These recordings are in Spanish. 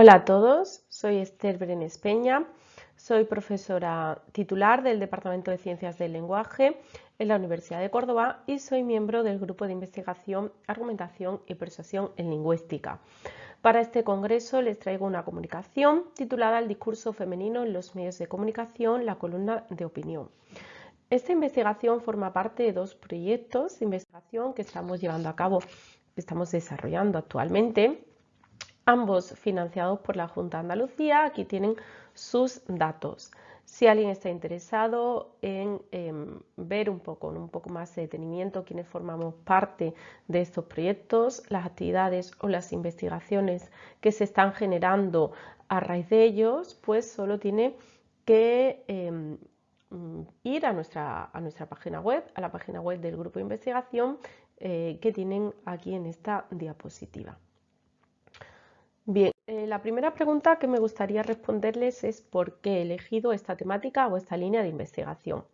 Hola a todos, soy Esther Brenes Peña, soy profesora titular del Departamento de Ciencias del Lenguaje en la Universidad de Córdoba y soy miembro del Grupo de Investigación, Argumentación y Persuasión en Lingüística. Para este congreso les traigo una comunicación titulada El discurso femenino en los medios de comunicación, la columna de opinión. Esta investigación forma parte de dos proyectos de investigación que estamos llevando a cabo, que estamos desarrollando actualmente, ambos financiados por la Junta de Andalucía. Aquí tienen sus datos. Si alguien está interesado en ver con un poco más de detenimiento quiénes formamos parte de estos proyectos, las actividades o las investigaciones que se están generando a raíz de ellos, pues solo tiene que ir a nuestra página web, a la página web del grupo de investigación que tienen aquí en esta diapositiva. Bien, la primera pregunta que me gustaría responderles es ¿por qué he elegido esta temática o esta línea de investigación?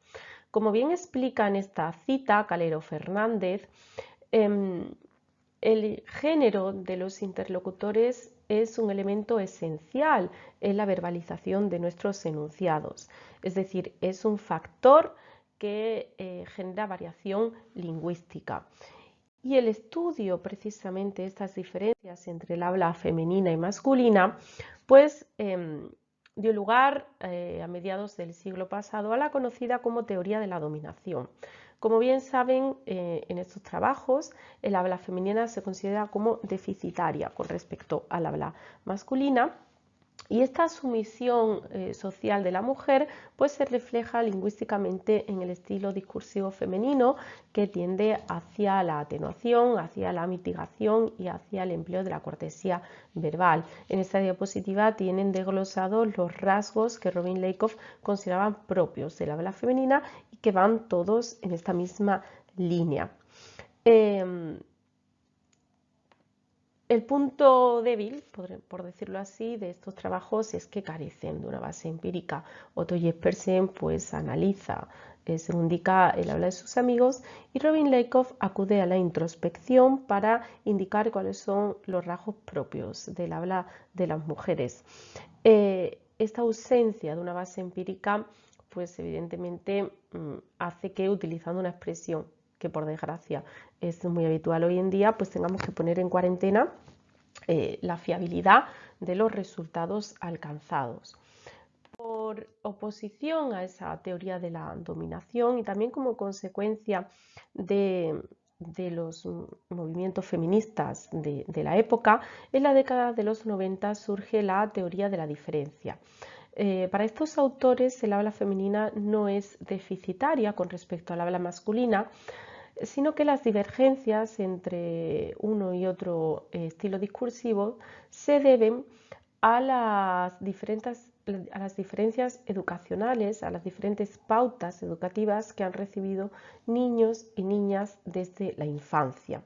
Como bien explica en esta cita Calero Fernández, el género de los interlocutores es un elemento esencial en la verbalización de nuestros enunciados, es decir, es un factor que genera variación lingüística. Y el estudio precisamente de estas diferencias entre el habla femenina y masculina, pues dio lugar a mediados del siglo pasado a la conocida como teoría de la dominación. Como bien saben, en estos trabajos el habla femenina se considera como deficitaria con respecto al habla masculina. Y esta sumisión social de la mujer pues se refleja lingüísticamente en el estilo discursivo femenino, que tiende hacia la atenuación, hacia la mitigación y hacia el empleo de la cortesía verbal. En esta diapositiva tienen desglosados los rasgos que Robin Lakoff consideraba propios del habla femenina y que van todos en esta misma línea. El punto débil, por decirlo así, de estos trabajos es que carecen de una base empírica. Otto Jespersen pues analiza, según indica el habla de sus amigos, y Robin Lakoff acude a la introspección para indicar cuáles son los rasgos propios del habla de las mujeres. Esta ausencia de una base empírica pues evidentemente hace que, utilizando una expresión que por desgracia es muy habitual hoy en día, pues tengamos que poner en cuarentena la fiabilidad de los resultados alcanzados. Por oposición a esa teoría de la dominación y también como consecuencia de los movimientos feministas de la época, en la década de los 90 surge la teoría de la diferencia. Para estos autores el habla femenina no es deficitaria con respecto al habla masculina, sino que las divergencias entre uno y otro estilo discursivo se deben a las diferencias educacionales, a las diferentes pautas educativas que han recibido niños y niñas desde la infancia.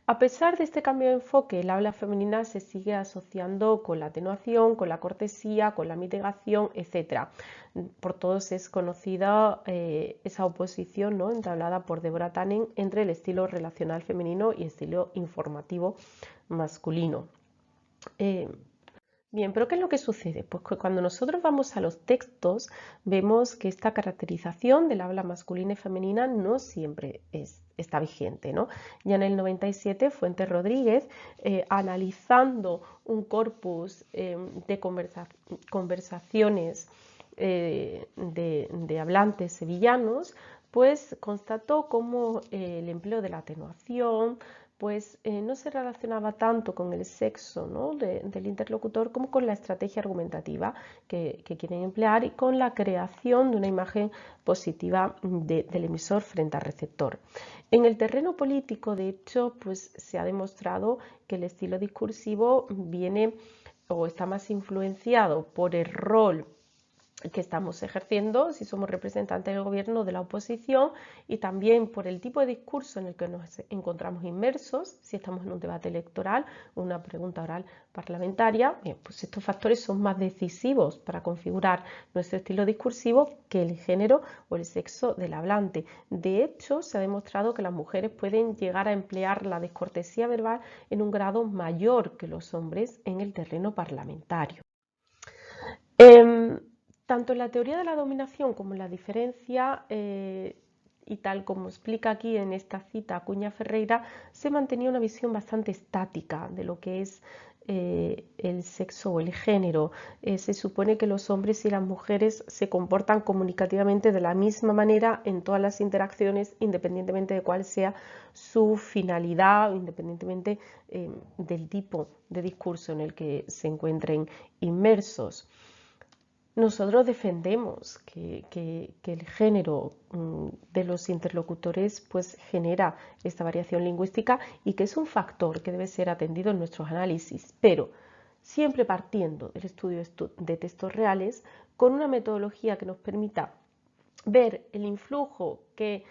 A pesar de este cambio de enfoque, el habla femenina se sigue asociando con la atenuación, con la cortesía, con la mitigación, etc. Por todos es conocida esa oposición, ¿no?, entablada por Deborah Tannen entre el estilo relacional femenino y el estilo informativo masculino. Bien, pero ¿qué es lo que sucede? Pues que cuando nosotros vamos a los textos vemos que esta caracterización del habla masculina y femenina no siempre está vigente, ¿no? Ya en el 97 Fuentes Rodríguez, analizando un corpus de conversaciones de hablantes sevillanos, pues constató cómo el empleo de la atenuación pues no se relacionaba tanto con el sexo, ¿no?, del interlocutor como con la estrategia argumentativa que quieren emplear y con la creación de una imagen positiva del emisor frente al receptor. En el terreno político, de hecho, pues se ha demostrado que el estilo discursivo viene o está más influenciado por el rol que estamos ejerciendo, si somos representantes del gobierno o de la oposición, y también por el tipo de discurso en el que nos encontramos inmersos, si estamos en un debate electoral o una pregunta oral parlamentaria. Bien, pues estos factores son más decisivos para configurar nuestro estilo discursivo que el género o el sexo del hablante. De hecho, se ha demostrado que las mujeres pueden llegar a emplear la descortesía verbal en un grado mayor que los hombres en el terreno parlamentario. Tanto en la teoría de la dominación como en la diferencia, y tal como explica aquí en esta cita Acuña Ferreira, se mantenía una visión bastante estática de lo que es el sexo o el género. Se supone que los hombres y las mujeres se comportan comunicativamente de la misma manera en todas las interacciones, independientemente de cuál sea su finalidad, independientemente del tipo de discurso en el que se encuentren inmersos. Nosotros defendemos que el género de los interlocutores pues genera esta variación lingüística y que es un factor que debe ser atendido en nuestros análisis, pero siempre partiendo del estudio de textos reales con una metodología que nos permita ver el influjo que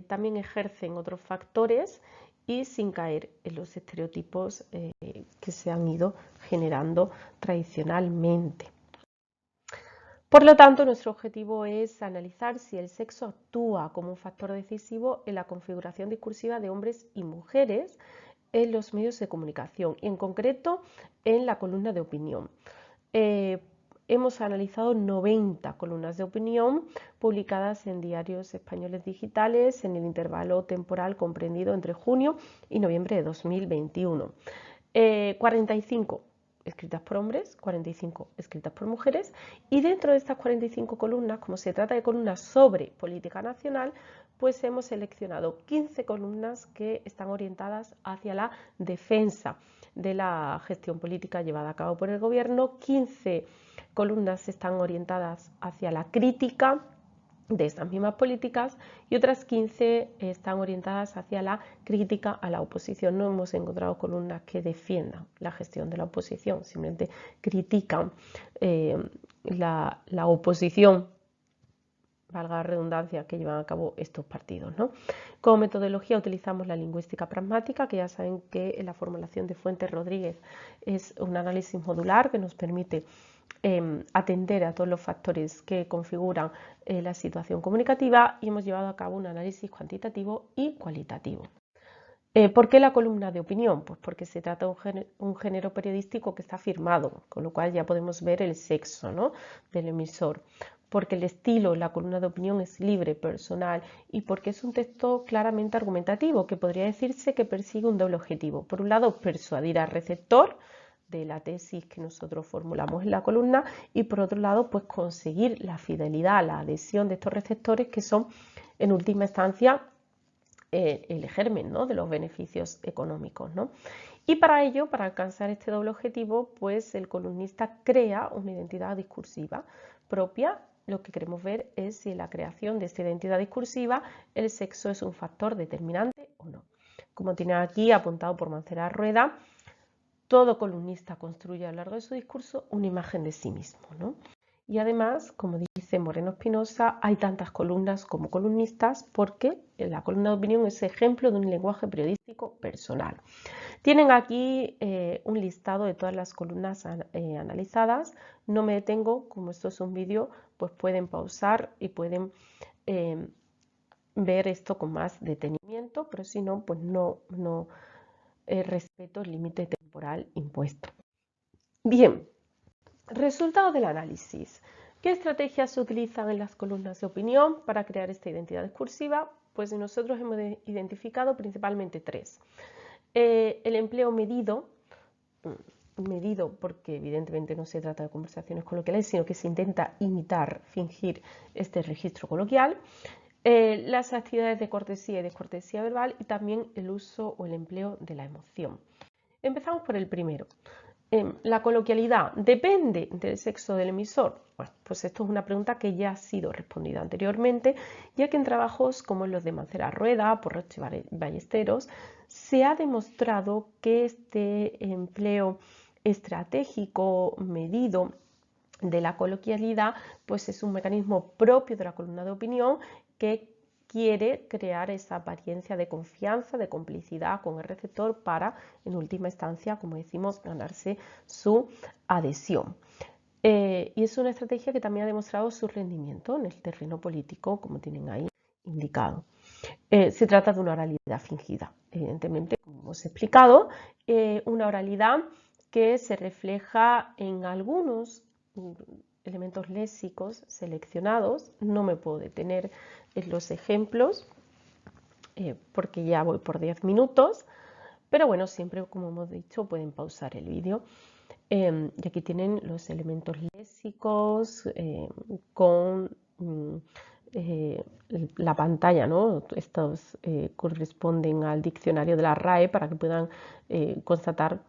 también ejercen otros factores y sin caer en los estereotipos que se han ido generando tradicionalmente. Por lo tanto, nuestro objetivo es analizar si el sexo actúa como un factor decisivo en la configuración discursiva de hombres y mujeres en los medios de comunicación y en concreto en la columna de opinión. Hemos analizado 90 columnas de opinión publicadas en diarios españoles digitales en el intervalo temporal comprendido entre junio y noviembre de 2021. 45 escritas por hombres, 45 escritas por mujeres, y dentro de estas 45 columnas, como se trata de columnas sobre política nacional, pues hemos seleccionado 15 columnas que están orientadas hacia la defensa de la gestión política llevada a cabo por el gobierno, 15 columnas están orientadas hacia la crítica de estas mismas políticas y otras 15 están orientadas hacia la crítica a la oposición. No hemos encontrado columnas que defiendan la gestión de la oposición, simplemente critican la oposición, valga la redundancia, que llevan a cabo estos partidos, ¿no? Como metodología utilizamos la lingüística pragmática, que ya saben que en la formulación de Fuentes Rodríguez es un análisis modular que nos permite atender a todos los factores que configuran la situación comunicativa, y hemos llevado a cabo un análisis cuantitativo y cualitativo. ¿Por qué la columna de opinión? Pues porque se trata de un género periodístico que está firmado, con lo cual ya podemos ver el sexo, ¿no?, del emisor. Porque el estilo en la columna de opinión es libre, personal, y porque es un texto claramente argumentativo, que podría decirse que persigue un doble objetivo. Por un lado, persuadir al receptor de la tesis que nosotros formulamos en la columna, y por otro lado, pues conseguir la fidelidad, la adhesión de estos receptores, que son en última instancia el germen, ¿no?, de los beneficios económicos, ¿no? Y para ello, para alcanzar este doble objetivo, pues el columnista crea una identidad discursiva propia. Lo que queremos ver es si en la creación de esta identidad discursiva el sexo es un factor determinante o no. Como tiene aquí apuntado por Mancera Rueda, todo columnista construye a lo largo de su discurso una imagen de sí mismo, ¿no? Y además, como dice Moreno Espinosa, hay tantas columnas como columnistas porque la columna de opinión es ejemplo de un lenguaje periodístico personal. Tienen aquí un listado de todas las columnas analizadas. No me detengo, como esto es un vídeo, pues pueden pausar y pueden ver esto con más detenimiento, pero si no, pues no respeto el límite temporal impuesto. Bien. Resultado del análisis. ¿Qué estrategias se utilizan en las columnas de opinión para crear esta identidad discursiva? Pues nosotros hemos identificado principalmente tres. El empleo medido porque evidentemente no se trata de conversaciones coloquiales, sino que se intenta imitar, fingir este registro coloquial. Las actividades de cortesía y descortesía verbal, y también el uso o el empleo de la emoción. Empezamos por el primero. La coloquialidad depende del sexo del emisor. Bueno, pues esto es una pregunta que ya ha sido respondida anteriormente, ya que en trabajos como los de Mancera Rueda, Porrocho y Ballesteros, se ha demostrado que este empleo estratégico medido de la coloquialidad, pues es un mecanismo propio de la columna de opinión que quiere crear esa apariencia de confianza, de complicidad con el receptor para, en última instancia, como decimos, ganarse su adhesión. Y es una estrategia que también ha demostrado su rendimiento en el terreno político, como tienen ahí indicado. Se trata de una oralidad fingida, evidentemente, como os he explicado, una oralidad que se refleja en algunos elementos léxicos seleccionados. No me puedo detener en los ejemplos porque ya voy por 10 minutos, pero bueno, siempre, como hemos dicho, pueden pausar el vídeo. Y aquí tienen los elementos léxicos con la pantalla, ¿no? Estos corresponden al diccionario de la RAE para que puedan constatar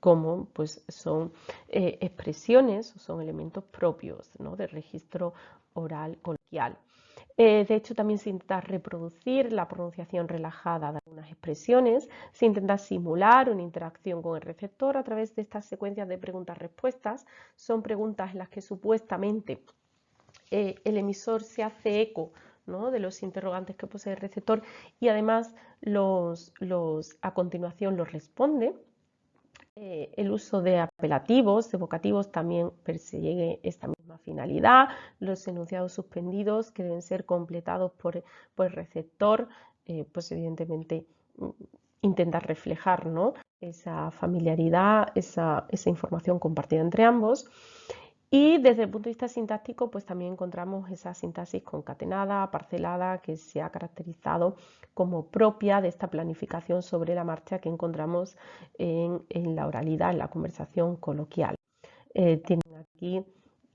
cómo pues, son expresiones, son elementos propios, ¿no? Del registro oral coloquial. De hecho, también se intenta reproducir la pronunciación relajada de algunas expresiones, se intenta simular una interacción con el receptor a través de estas secuencias de preguntas-respuestas. Son preguntas en las que supuestamente el emisor se hace eco, ¿no?, de los interrogantes que posee el receptor y además a continuación los responde. El uso de apelativos, de vocativos, también persigue esta misma finalidad. Los enunciados suspendidos que deben ser completados por el receptor, pues evidentemente intentar reflejar, ¿no?, esa familiaridad, esa información compartida entre ambos. Y desde el punto de vista sintáctico, pues también encontramos esa sintaxis concatenada, parcelada, que se ha caracterizado como propia de esta planificación sobre la marcha que encontramos en la oralidad, en la conversación coloquial. Tienen aquí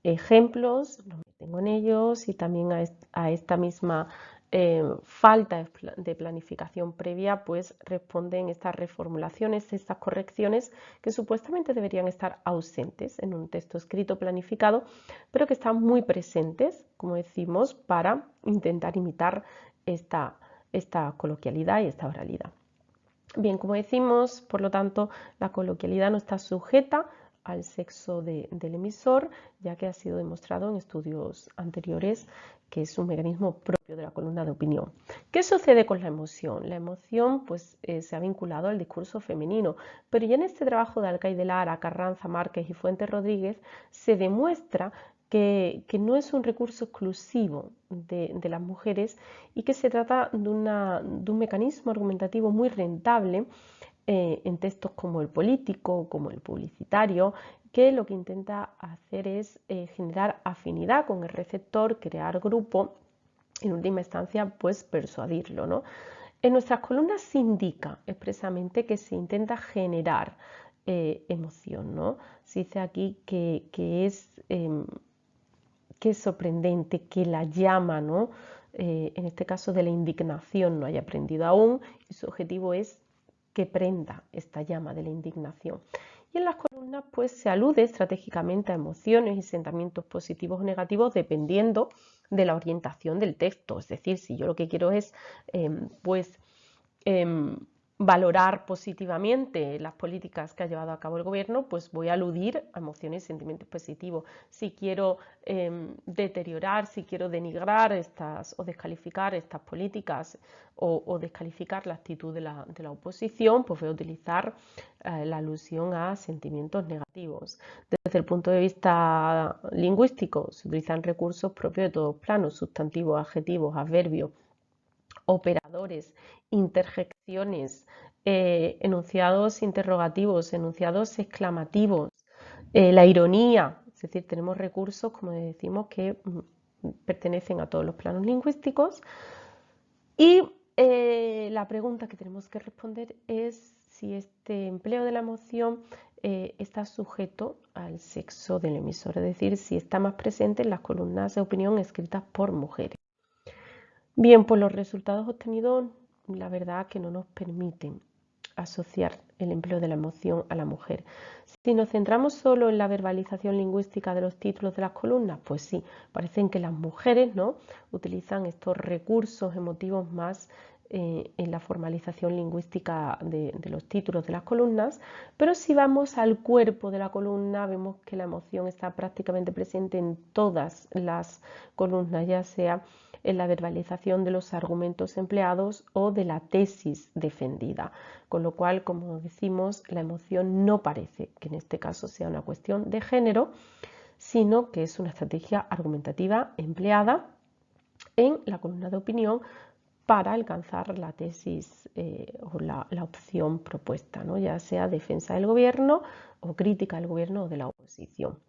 ejemplos, no me detengo en ellos, y también a esta misma falta de planificación previa, pues responden estas reformulaciones, estas correcciones que supuestamente deberían estar ausentes en un texto escrito planificado, pero que están muy presentes, como decimos, para intentar imitar esta coloquialidad y esta oralidad. Bien, como decimos, por lo tanto, la coloquialidad no está sujeta al sexo del emisor, ya que ha sido demostrado en estudios anteriores que es un mecanismo propio de la columna de opinión. ¿Qué sucede con la emoción? La emoción pues, se ha vinculado al discurso femenino, pero ya en este trabajo de Alcaide Lara, Carranza, Márquez y Fuentes Rodríguez se demuestra que no es un recurso exclusivo de las mujeres y que se trata de un mecanismo argumentativo muy rentable en textos como el político, como el publicitario, que lo que intenta hacer es generar afinidad con el receptor, crear grupo, en última instancia, pues persuadirlo, ¿no? En nuestras columnas se indica expresamente que se intenta generar emoción, ¿no? Se dice aquí que es sorprendente que la llama, ¿no?, en este caso de la indignación, no haya prendido aún, y su objetivo es que prenda esta llama de la indignación. Y en las columnas pues se alude estratégicamente a emociones y sentimientos positivos o negativos dependiendo de la orientación del texto. Es decir, si yo lo que quiero es valorar positivamente las políticas que ha llevado a cabo el gobierno, pues voy a aludir a emociones y sentimientos positivos. Si quiero deteriorar, si quiero denigrar o descalificar estas políticas o descalificar la actitud de la oposición, pues voy a utilizar la alusión a sentimientos negativos. Desde el punto de vista lingüístico, se utilizan recursos propios de todos planos: sustantivos, adjetivos, adverbios, operadores, interjecciones, enunciados interrogativos, enunciados exclamativos, la ironía. Es decir, tenemos recursos, como decimos, que pertenecen a todos los planos lingüísticos. Y la pregunta que tenemos que responder es si este empleo de la emoción está sujeto al sexo del emisor, es decir, si está más presente en las columnas de opinión escritas por mujeres. Bien, pues los resultados obtenidos, la verdad que no nos permiten asociar el empleo de la emoción a la mujer. Si nos centramos solo en la verbalización lingüística de los títulos de las columnas, pues sí, parecen que las mujeres, ¿no?, utilizan estos recursos emotivos más en la formalización lingüística de los títulos de las columnas, pero si vamos al cuerpo de la columna vemos que la emoción está prácticamente presente en todas las columnas, ya sea en la verbalización de los argumentos empleados o de la tesis defendida, con lo cual, como decimos, la emoción no parece que en este caso sea una cuestión de género, sino que es una estrategia argumentativa empleada en la columna de opinión para alcanzar la tesis o la opción propuesta, ¿no? Ya sea defensa del gobierno o crítica del gobierno o de la oposición.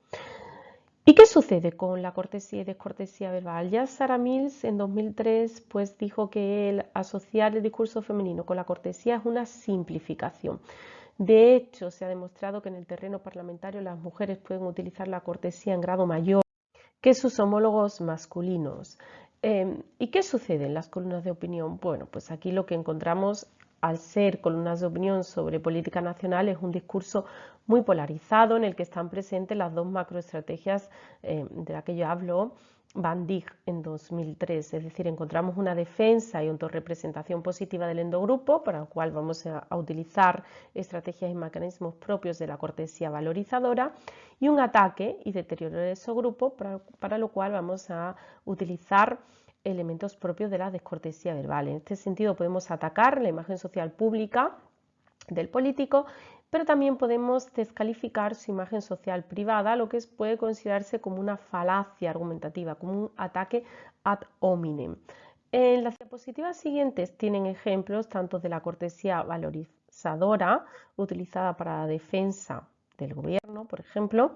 ¿Y qué sucede con la cortesía y descortesía verbal? Ya Sarah Mills en 2003 pues dijo que el asociar el discurso femenino con la cortesía es una simplificación. De hecho, se ha demostrado que en el terreno parlamentario las mujeres pueden utilizar la cortesía en grado mayor que sus homólogos masculinos. ¿Y qué sucede en las columnas de opinión? Bueno, pues aquí lo que encontramos al ser columnas de opinión sobre política nacional es un discurso muy polarizado en el que están presentes las dos macroestrategias de las que yo hablo Van Dijk en 2003, es decir, encontramos una defensa y autorrepresentación positiva del endogrupo, para lo cual vamos a utilizar estrategias y mecanismos propios de la cortesía valorizadora, y un ataque y deterioro de ese grupo, para lo cual vamos a utilizar elementos propios de la descortesía verbal. En este sentido podemos atacar la imagen social pública del político, pero también podemos descalificar su imagen social privada, lo que puede considerarse como una falacia argumentativa, como un ataque ad hominem. En las diapositivas siguientes tienen ejemplos tanto de la cortesía valorizadora utilizada para la defensa del gobierno, por ejemplo,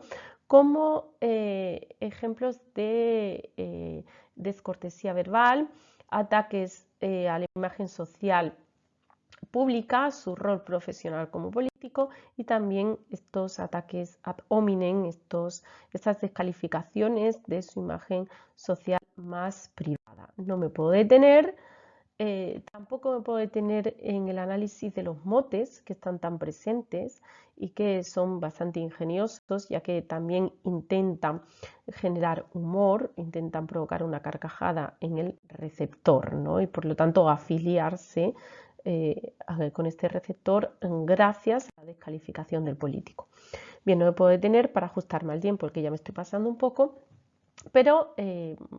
como ejemplos de descortesía verbal, ataques a la imagen social pública, su rol profesional como político y también estos ataques ad hominem, estas descalificaciones de su imagen social más privada. No me puedo detener, tampoco me puedo detener en el análisis de los motes que están tan presentes y que son bastante ingeniosos, ya que también intentan generar humor, intentan provocar una carcajada en el receptor, ¿no? Y por lo tanto afiliarse con este receptor gracias a la descalificación del político. Bien, no me puedo detener para ajustarme al tiempo, porque ya me estoy pasando un poco, pero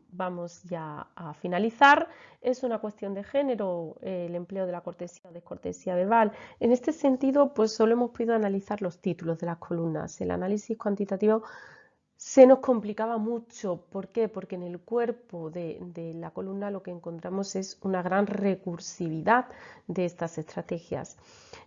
vamos ya a finalizar. Es una cuestión de género el empleo de la cortesía o descortesía verbal. En este sentido, pues solo hemos podido analizar los títulos de las columnas. El análisis cuantitativo se nos complicaba mucho. ¿Por qué? Porque en el cuerpo de la columna lo que encontramos es una gran recursividad de estas estrategias.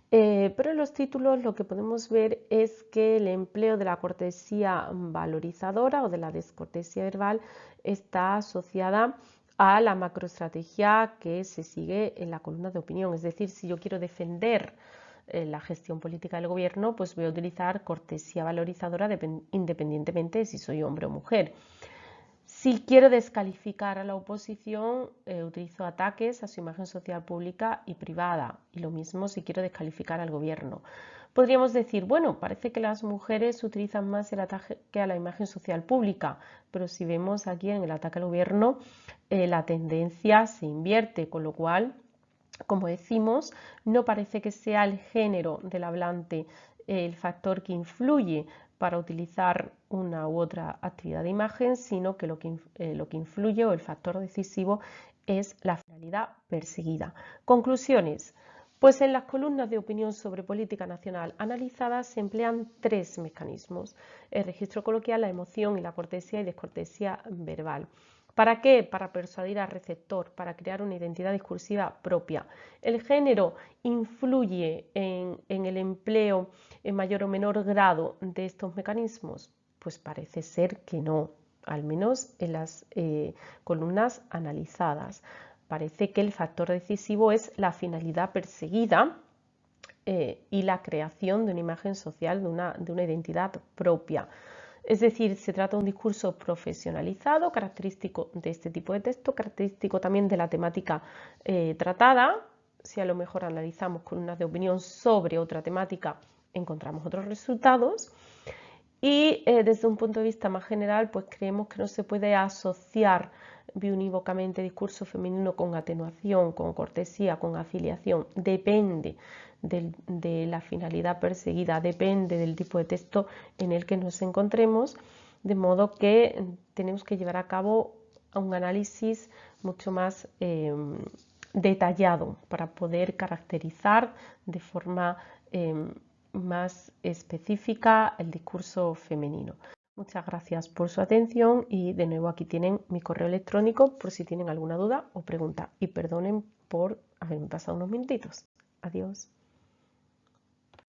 Pero en los títulos lo que podemos ver es que el empleo de la cortesía valorizadora o de la descortesía verbal está asociada a la macroestrategia que se sigue en la columna de opinión. Es decir, si yo quiero defender la gestión política del gobierno, pues voy a utilizar cortesía valorizadora independientemente de si soy hombre o mujer. Si quiero descalificar a la oposición, utilizo ataques a su imagen social pública y privada. Y lo mismo si quiero descalificar al gobierno. Podríamos decir, bueno, parece que las mujeres utilizan más el ataque a la imagen social pública, pero si vemos aquí en el ataque al gobierno, la tendencia se invierte, con lo cual, como decimos, no parece que sea el género del hablante el factor que influye para utilizar una u otra actividad de imagen, sino que lo que influye o el factor decisivo es la finalidad perseguida. Conclusiones. Pues en las columnas de opinión sobre política nacional analizadas se emplean tres mecanismos: el registro coloquial, la emoción y la cortesía y descortesía verbal. ¿Para qué? Para persuadir al receptor, para crear una identidad discursiva propia. ¿El género influye en el empleo en mayor o menor grado de estos mecanismos? Pues parece ser que no, al menos en las columnas analizadas. Parece que el factor decisivo es la finalidad perseguida y la creación de una imagen social, de una identidad propia. Es decir, se trata de un discurso profesionalizado, característico de este tipo de texto, característico también de la temática tratada. Si a lo mejor analizamos columnas de opinión sobre otra temática, encontramos otros resultados. Y desde un punto de vista más general, pues creemos que no se puede asociar biunívocamente discurso femenino con atenuación, con cortesía, con afiliación. Depende de la finalidad perseguida, depende del tipo de texto en el que nos encontremos, de modo que tenemos que llevar a cabo un análisis mucho más detallado para poder caracterizar de forma más específica el discurso femenino. Muchas gracias por su atención y de nuevo aquí tienen mi correo electrónico por si tienen alguna duda o pregunta. Y perdonen por haberme pasado unos minutitos. Adiós.